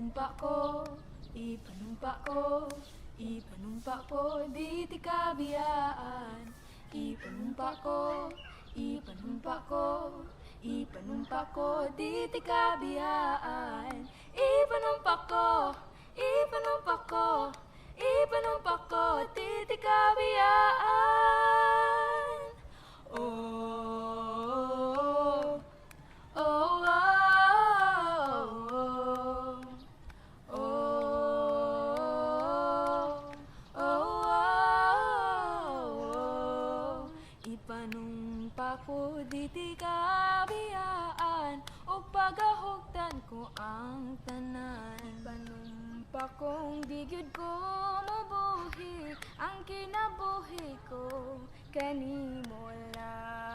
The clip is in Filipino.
ipanumpa ko, di ti kabiyaan. Ipanumpa ko, ipanumpa ko, ipanumpa ko, di ti kabiyaan. Ipanumpa ko, ipanumpa ko, ipanumpa ko, di ti kabiyaan. Oh, oh, oh, oh, oh, oh, ipanumpa ko di ti kabiyaan, o pagahugtan ko ang tanan. Ipanumpa kong di gyud ko mabuhi, ang kinabuhi ko kanimo lang.